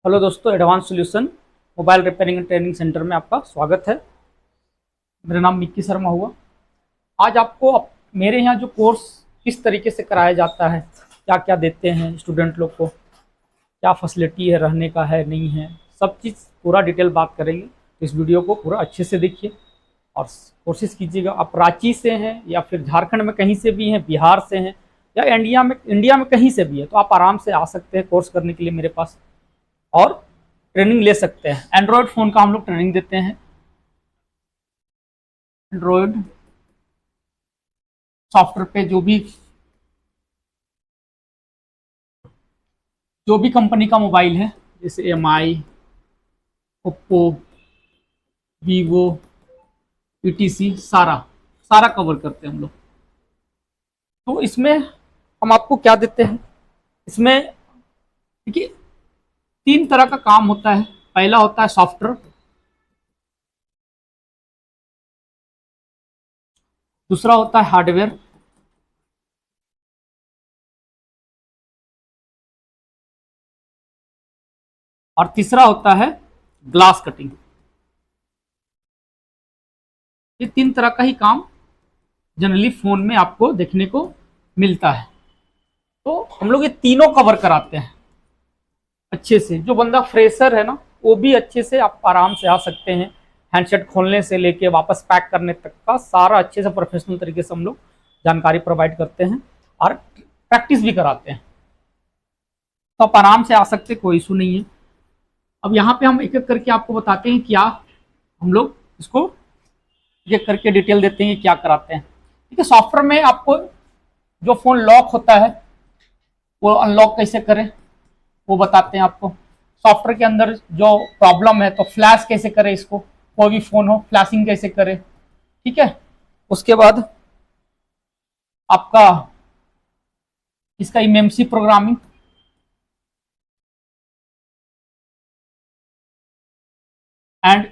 Hello दोस्तों, advance solution mobile repairing and training centre में आपका स्वागत है। मेरा नाम मिक्की शर्मा हुआ। आज आपको मेरे यहाँ जो कोर्स किस तरीके से कराया जाता है, क्या क्या देते हैं स्टूडेंट लोग को, क्या फैसिलिटी है, रहने का है नहीं है, सब चीज़ पूरा डिटेल बात करेंगे। तो इस वीडियो को पूरा अच्छे से देखिए और कोशिश कीजिएगा। आप रांची से हैं या फिर झारखंड में कहीं से भी हैं, बिहार से हैं या इंडिया में कहीं से भी है, तो आप आराम से आ सकते हैं कोर्स करने के लिए मेरे पास और ट्रेनिंग ले सकते हैं। एंड्रॉयड फ़ोन का हम लोग ट्रेनिंग देते हैं। एंड्रॉयड सॉफ्टवेयर पे जो भी कंपनी का मोबाइल है, जैसे एमआई, ओप्पो, वीवो, पीटीसी, सारा सारा कवर करते हैं हम लोग। तो इसमें हम आपको क्या देते हैं, इसमें देखिए 3 तरह का काम होता है। पहला होता है सॉफ्टवेयर, दूसरा होता है हार्डवेयर, और तीसरा होता है ग्लास कटिंग। ये 3 तरह का ही काम जनरली फ़ोन में आपको देखने को मिलता है। तो हम लोग ये तीनों कवर कराते हैं अच्छे से। जो बंदा फ्रेशर है ना, वो भी अच्छे से आप आराम से आ सकते हैं। हैंडसेट खोलने से लेके वापस पैक करने तक का सारा अच्छे से प्रोफेशनल तरीके से हम लोग जानकारी प्रोवाइड करते हैं और प्रैक्टिस भी कराते हैं। तो आप आराम से आ सकते हैं, कोई इशू नहीं है। अब यहाँ पे हम एक एक करके आपको बताते हैं क्या हम लोग इसको एक करके डिटेल देते हैं क्या कराते हैं। ठीक है, सॉफ्टवेयर में आपको जो फ़ोन लॉक होता है वो अनलॉक कैसे करें वो बताते हैं आपको। सॉफ्टवेयर के अंदर जो प्रॉब्लम है तो फ्लैश कैसे करें, इसको कोई भी फ़ोन हो फ्लैशिंग कैसे करें। ठीक है, उसके बाद आपका इसका MMC programming, and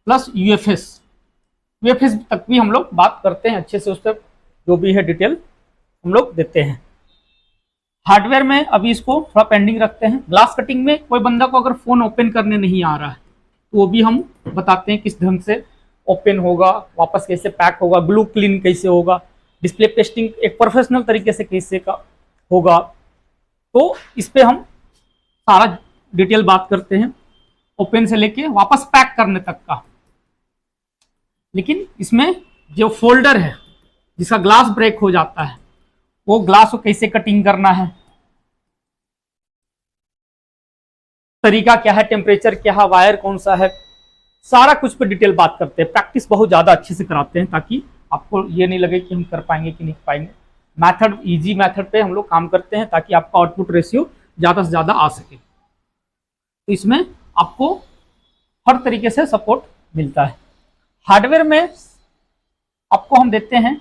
plus UFS तक भी हम लोग बात करते हैं अच्छे से। उस पर जो भी है डिटेल हम लोग देते हैं। हार्डवेयर में अभी इसको थोड़ा पेंडिंग रखते हैं। ग्लास कटिंग में कोई बंदा को अगर फ़ोन ओपन करने नहीं आ रहा है तो वो भी हम बताते हैं किस ढंग से ओपन होगा, वापस कैसे पैक होगा, ग्लू क्लीन कैसे होगा, डिस्प्ले पेस्टिंग एक प्रोफेशनल तरीके से कैसे का होगा। तो इस पर हम सारा डिटेल बात करते हैं, ओपन से लेके वापस पैक करने तक का। लेकिन इसमें जो फोल्डर है जिसका ग्लास ब्रेक हो जाता है, वो ग्लास को कैसे कटिंग करना है, तरीका क्या है, टेम्परेचर क्या है, वायर कौन सा है, सारा कुछ पे डिटेल बात करते हैं। प्रैक्टिस बहुत ज़्यादा अच्छे से कराते हैं ताकि आपको ये नहीं लगे कि हम कर पाएंगे कि नहीं पाएंगे। मेथड इजी मेथड पे हम लोग काम करते हैं ताकि आपका आउटपुट रेशियो ज़्यादा से ज़्यादा आ सके। तो इसमें आपको हर तरीके से सपोर्ट मिलता है। हार्डवेयर में आपको हम देते हैं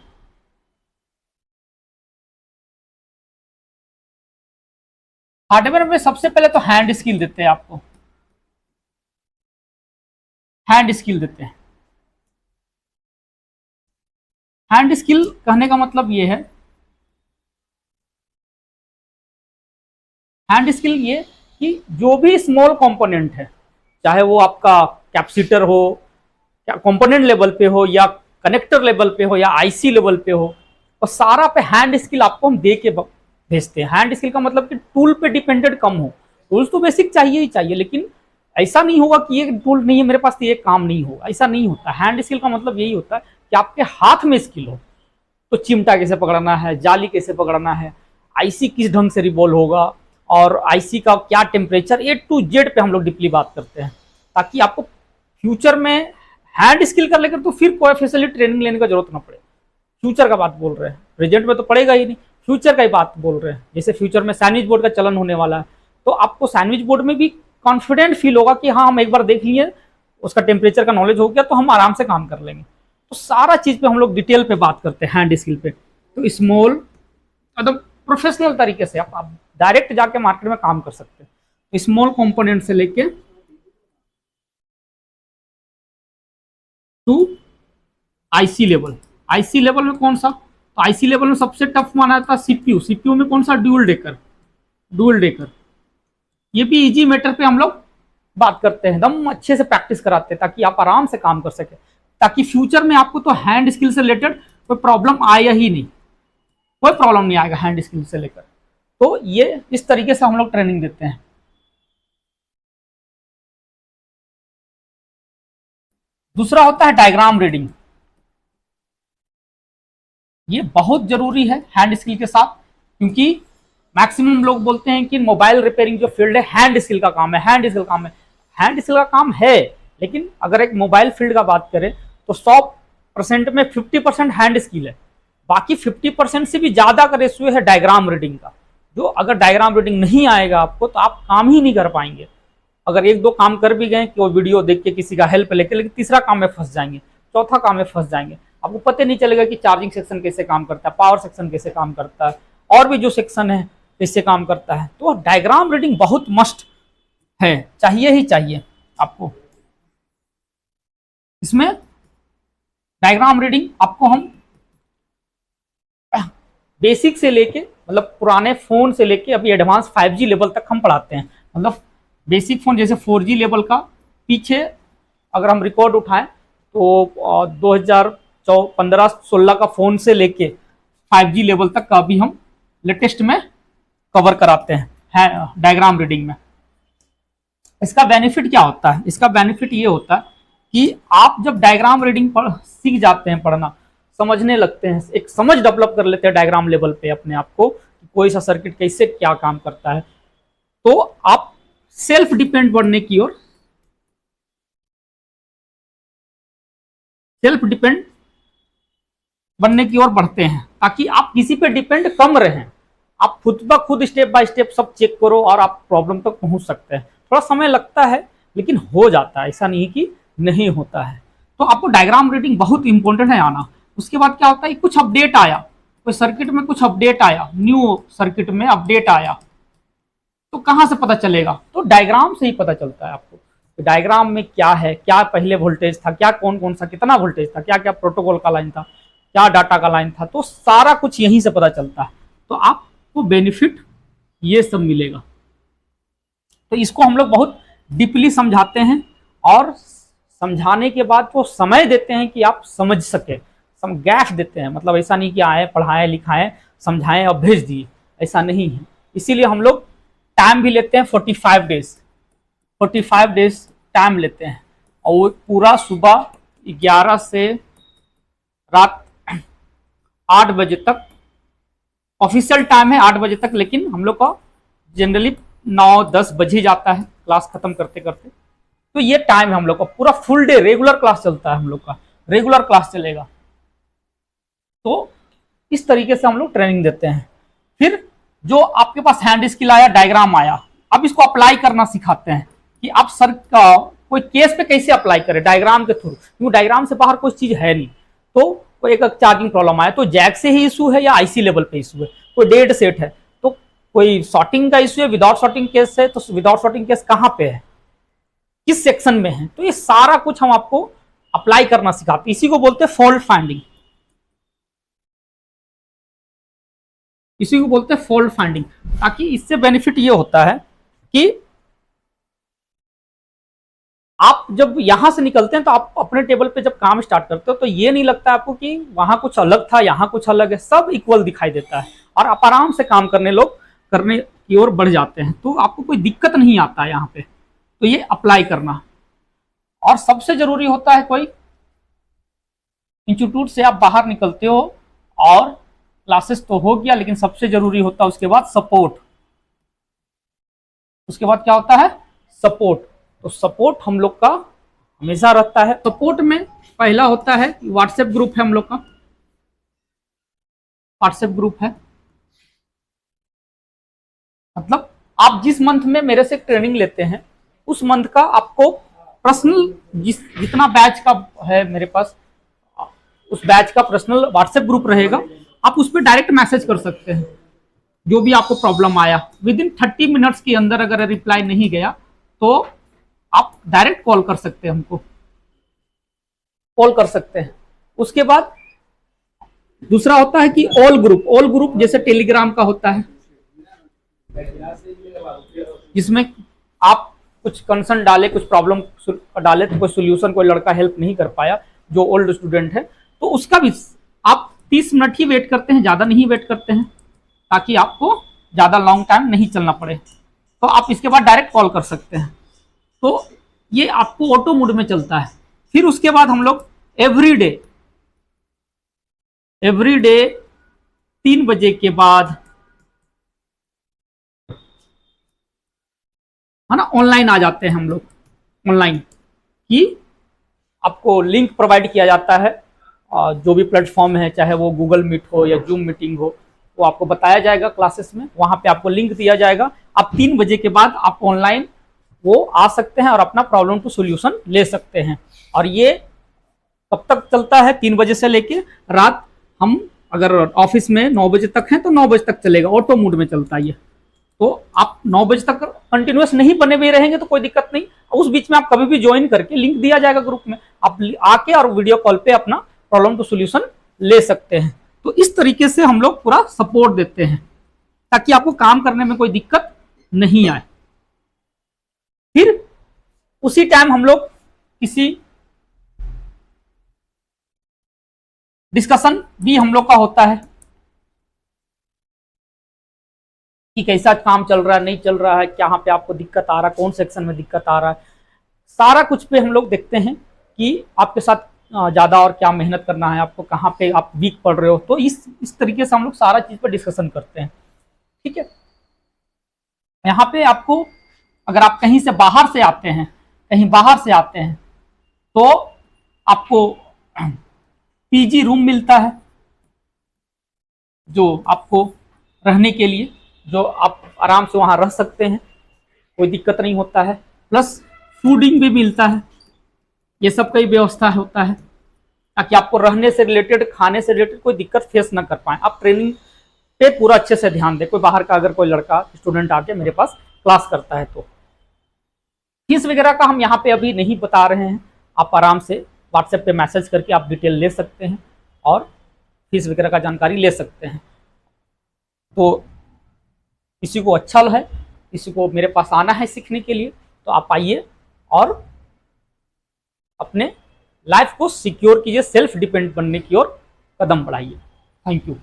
हार्डवेयर में सबसे पहले तो हैंड स्किल देते हैं आपको। हैंड स्किल देते हैं। हैंड स्किल कहने का मतलब ये है, हैंड स्किल ये कि जो भी स्मॉल कंपोनेंट है, चाहे वो आपका कैपेसिटर हो, क्या कंपोनेंट लेवल पे हो या कनेक्टर लेवल पे हो या आईसी लेवल पे हो, और सारा पे हैंड स्किल आपको हम दे के भेजते हैं। हैंड स्किल का मतलब कि टूल पे डिपेंडेंट कम हो। टूल्स तो बेसिक चाहिए ही चाहिए, लेकिन ऐसा नहीं होगा कि ये टूल नहीं है मेरे पास तो ये काम नहीं होगा, ऐसा नहीं होता। हैंड स्किल का मतलब यही होता है कि आपके हाथ में स्किल हो। तो चिमटा कैसे पकड़ना है, जाली कैसे पकड़ना है, आईसी किस ढंग से रिवॉल्व होगा, और आईसी का क्या टेम्परेचर, ए टू जेड पे हम लोग डीपली बात करते हैं ताकि आपको फ्यूचर में हैंड स्किल कर लेकर तो फिर कोई फैसिलिटी ट्रेनिंग लेने का जरूरत ना पड़े। फ्यूचर का बात बोल रहे हैं, प्रेजेंट में तो पड़ेगा ही नहीं, फ्यूचर का ही बात बोल रहे हैं। जैसे फ्यूचर में सैंडविच बोर्ड का चलन होने वाला है, तो आपको सैंडविच बोर्ड में भी कॉन्फिडेंट फील होगा कि हाँ हम एक बार देख लिए, उसका टेम्परेचर का नॉलेज हो गया तो हम आराम से काम कर लेंगे। तो सारा चीज़ पे हम लोग डिटेल पे बात करते हैं हैंड स्किल पे। तो स्मॉल एकदम प्रोफेशनल तरीके से आप डायरेक्ट जाके मार्केट में काम कर सकते हैं। स्मॉल कंपोनेंट से लेके to IC level. IC level में कौन सा, तो आईसी लेवल में सबसे टफ माना जाता है सीपीयू। सीपीयू में कौन सा, ड्यूल डेकर। ये भी इजी मैटर पे हम लोग बात करते हैं, एकदम अच्छे से प्रैक्टिस कराते हैं ताकि आप आराम से काम कर सके, ताकि फ्यूचर में आपको तो हैंड स्किल से रिलेटेड कोई प्रॉब्लम आया ही नहीं, कोई प्रॉब्लम नहीं आएगा हैंड स्किल से लेकर। तो ये इस तरीके से हम लोग ट्रेनिंग देते हैं। दूसरा होता है डायग्राम रीडिंग। ये बहुत जरूरी है हैंड स्किल के साथ, क्योंकि मैक्सिमम लोग बोलते हैं कि मोबाइल रिपेयरिंग जो फील्ड है हैंड स्किल का काम है, हैंड स्किल काम है। हैंड स्किल का काम है, लेकिन अगर एक मोबाइल फील्ड का बात करें तो 100% में 50% हैंड स्किल है, बाकी 50% से भी ज्यादा का रेशियो है डायग्राम रीडिंग का। जो अगर डायग्राम रीडिंग नहीं आएगा आपको तो आप काम ही नहीं कर पाएंगे। अगर एक दो काम कर भी गए कि वो वीडियो देख के किसी का हेल्प लेके, लेकिन तीसरा काम में फंस जाएंगे, चौथा काम में फंस जाएंगे, आपको पता नहीं चलेगा कि चार्जिंग सेक्शन कैसे काम करता है, पावर सेक्शन कैसे काम करता है, और भी जो सेक्शन है कैसे काम करता है। तो डायग्राम रीडिंग बहुत मस्ट है, चाहिए ही चाहिए आपको। इसमें डायग्राम रीडिंग आपको हम बेसिक से लेके, मतलब पुराने फोन से लेके अभी एडवांस 5G लेवल तक हम पढ़ाते हैं। मतलब बेसिक फोन जैसे 4G लेवल का, पीछे अगर हम रिकॉर्ड उठाएं तो 2015-16 का फोन से लेके 5G लेवल तक का भी हम लेटेस्ट में कवर कराते हैं डायग्राम रीडिंग में। इसका बेनिफिट क्या होता है? इसका बेनिफिट ये होता है कि आप जब डायग्राम रीडिंग सीख जाते हैं, पढ़ना समझने लगते हैं, एक समझ डेवलप कर लेते हैं डायग्राम लेवल पे अपने आप को, कोई सा सर्किट कैसे क्या काम करता है, तो आप सेल्फ डिपेंड बनने की ओर, सेल्फ डिपेंड बनने की ओर बढ़ते हैं, ताकि आप किसी पे डिपेंड कम रहें। आप खुद ब खुद स्टेप बाय स्टेप सब चेक करो और आप प्रॉब्लम तक पहुंच सकते हैं। थोड़ा समय लगता है लेकिन हो जाता है, ऐसा नहीं कि नहीं होता है। तो आपको डायग्राम रीडिंग बहुत इंपॉर्टेंट है आना। उसके बाद क्या होता है, कुछ अपडेट आया, कोई सर्किट में कुछ अपडेट आया, न्यू सर्किट में अपडेट आया, तो कहां से पता चलेगा? तो डायग्राम से ही पता चलता है आपको। तो डायग्राम में क्या है, क्या पहले वोल्टेज था, क्या कौन कौन सा कितना वोल्टेज था, क्या क्या प्रोटोकॉल का लाइन था, क्या डाटा का लाइन था, तो सारा कुछ यहीं से पता चलता है। तो आपको बेनिफिट ये सब मिलेगा। तो इसको हम लोग बहुत डीपली समझाते हैं, और समझाने के बाद वो समय देते हैं कि आप समझ सके, गैप देते हैं। मतलब ऐसा नहीं कि आए पढ़ाएं लिखाएं समझाएं और भेज दिए, ऐसा नहीं है। इसीलिए हम लोग टाइम भी लेते हैं 45 डेज टाइम लेते हैं, और वो पूरा सुबह 11 से रात 8 बजे तक ऑफिशियल टाइम है, 8 बजे तक, लेकिन हम लोग का जनरली 9-10 बजे जाता है क्लास खत्म करते करते। तो ये टाइम है हम लोग का, पूरा फुल डे रेगुलर क्लास चलता है, हम लोग का रेगुलर क्लास चलेगा। तो इस तरीके से हम लोग ट्रेनिंग देते हैं। फिर जो आपके पास हैंड स्किल आया, डायग्राम आया, अब इसको अप्लाई करना सिखाते हैं कि आप सर का कोई केस पे कैसे अप्लाई करें डायग्राम के थ्रू, क्योंकि डायग्राम से बाहर कोई चीज है नहीं। तो कोई एक चार्जिंग प्रॉब्लम आया तो जैक से ही इशू है या आईसी लेवल पे इशू है, कोई डेड सेट है, तो कोई शॉर्टिंग का इशू है, विदाउट शॉर्टिंग केस है, तो विदाउट शॉर्टिंग केस कहाँ पे है, किस सेक्शन में है, तो ये सारा कुछ हम आपको अप्लाई करना सिखाते हैं। इसी को बोलते हैं फॉल्ट फाइंडिंग, इसी को बोलते हैं फॉल्ट फाइंडिंग। ताकि इससे बेनिफिट ये होता है कि आप जब यहां से निकलते हैं तो आप अपने टेबल पे जब काम स्टार्ट करते हो तो ये नहीं लगता आपको कि वहां कुछ अलग था, यहां कुछ अलग है, सब इक्वल दिखाई देता है, और आप आराम से काम करने की ओर बढ़ जाते हैं। तो आपको कोई दिक्कत नहीं आता है यहाँ पे। तो ये अप्लाई करना, और सबसे जरूरी होता है, कोई इंस्टीट्यूट से आप बाहर निकलते हो और क्लासेस तो हो गया, लेकिन सबसे जरूरी होता है उसके बाद सपोर्ट। उसके बाद क्या होता है? सपोर्ट। तो सपोर्ट हम लोग का हमेशा रहता है। सपोर्ट में पहला होता है व्हाट्सएप ग्रुप है, हम लोग का व्हाट्सएप ग्रुप है। मतलब आप जिस मंथ में मेरे से ट्रेनिंग लेते हैं उस मंथ का आपको पर्सनल जितना बैच का है मेरे पास, उस बैच का पर्सनल व्हाट्सएप ग्रुप रहेगा। आप उस पर डायरेक्ट मैसेज कर सकते हैं, जो भी आपको प्रॉब्लम आया विद इन 30 मिनट्स के अंदर अगर रिप्लाई नहीं गया तो आप डायरेक्ट कॉल कर सकते हैं, हमको कॉल कर सकते हैं। उसके बाद दूसरा होता है कि ऑल ग्रुप जैसे टेलीग्राम का होता है, जिसमें आप कुछ कंसर्न डाले, कुछ प्रॉब्लम डाले, तो कोई सोल्यूशन कोई लड़का हेल्प नहीं कर पाया जो ओल्ड स्टूडेंट है, तो उसका भी आप 30 मिनट ही वेट करते हैं, ज़्यादा नहीं वेट करते हैं, ताकि आपको ज़्यादा लॉन्ग टाइम नहीं चलना पड़े। तो आप इसके बाद डायरेक्ट कॉल कर सकते हैं। तो ये आपको ऑटो मोड में चलता है। फिर उसके बाद हम लोग एवरी डे 3 बजे के बाद, है ना, ऑनलाइन आ जाते हैं हम लोग। ऑनलाइन कि आपको लिंक प्रोवाइड किया जाता है, जो भी प्लेटफॉर्म है, चाहे वो गूगल मीट हो या जूम मीटिंग हो, वो आपको बताया जाएगा क्लासेस में, वहां पे आपको लिंक दिया जाएगा। आप 3 बजे के बाद आप ऑनलाइन वो आ सकते हैं और अपना प्रॉब्लम टू सोल्यूशन ले सकते हैं। और ये कब तक चलता है? 3 बजे से लेके रात, हम अगर ऑफिस में 9 बजे तक हैं तो 9 बजे तक चलेगा, ऑटो मोड में चलता है ये। तो आप 9 बजे तक कंटिन्यूस नहीं बने हुए रहेंगे तो कोई दिक्कत नहीं, उस बीच में आप कभी भी ज्वाइन करके, लिंक दिया जाएगा ग्रुप में, आप आके और वीडियो कॉल पे अपना प्रॉब्लम टू सोल्यूशन ले सकते हैं। तो इस तरीके से हम लोग पूरा सपोर्ट देते हैं ताकि आपको काम करने में कोई दिक्कत नहीं आए। फिर उसी टाइम हम लोग किसी डिस्कशन भी हम लोग का होता है कि कैसा काम चल रहा है, नहीं चल रहा है, कहाँ पे आपको दिक्कत आ रहा है, कौन सेक्शन में दिक्कत आ रहा है, सारा कुछ पे हम लोग देखते हैं कि आपके साथ ज़्यादा और क्या मेहनत करना है, आपको कहाँ पे आप वीक पड़ रहे हो। तो इस तरीके से हम लोग सारा चीज़ पर डिस्कशन करते हैं। ठीक है, यहाँ पे आपको, अगर आप कहीं से बाहर से आते हैं, तो आपको पीजी रूम मिलता है, जो आपको रहने के लिए, जो आप आराम से वहाँ रह सकते हैं, कोई दिक्कत नहीं होता है। प्लस फूडिंग भी मिलता है, ये सब का ही व्यवस्था होता है ताकि आपको रहने से रिलेटेड, खाने से रिलेटेड कोई दिक्कत फेस ना कर पाए। आप ट्रेनिंग पे पूरा अच्छे से ध्यान दें। कोई बाहर का अगर कोई लड़का स्टूडेंट आके मेरे पास क्लास करता है तो फीस वगैरह का हम यहाँ पे अभी नहीं बता रहे हैं, आप आराम से व्हाट्सएप पे मैसेज करके आप डिटेल ले सकते हैं और फीस वगैरह का जानकारी ले सकते हैं। तो किसी को अच्छा है, किसी को मेरे पास आना है सीखने के लिए, तो आप आइए और अपने लाइफ को सिक्योर कीजिए, सेल्फ डिपेंड बनने की ओर कदम बढ़ाइए। Thank you.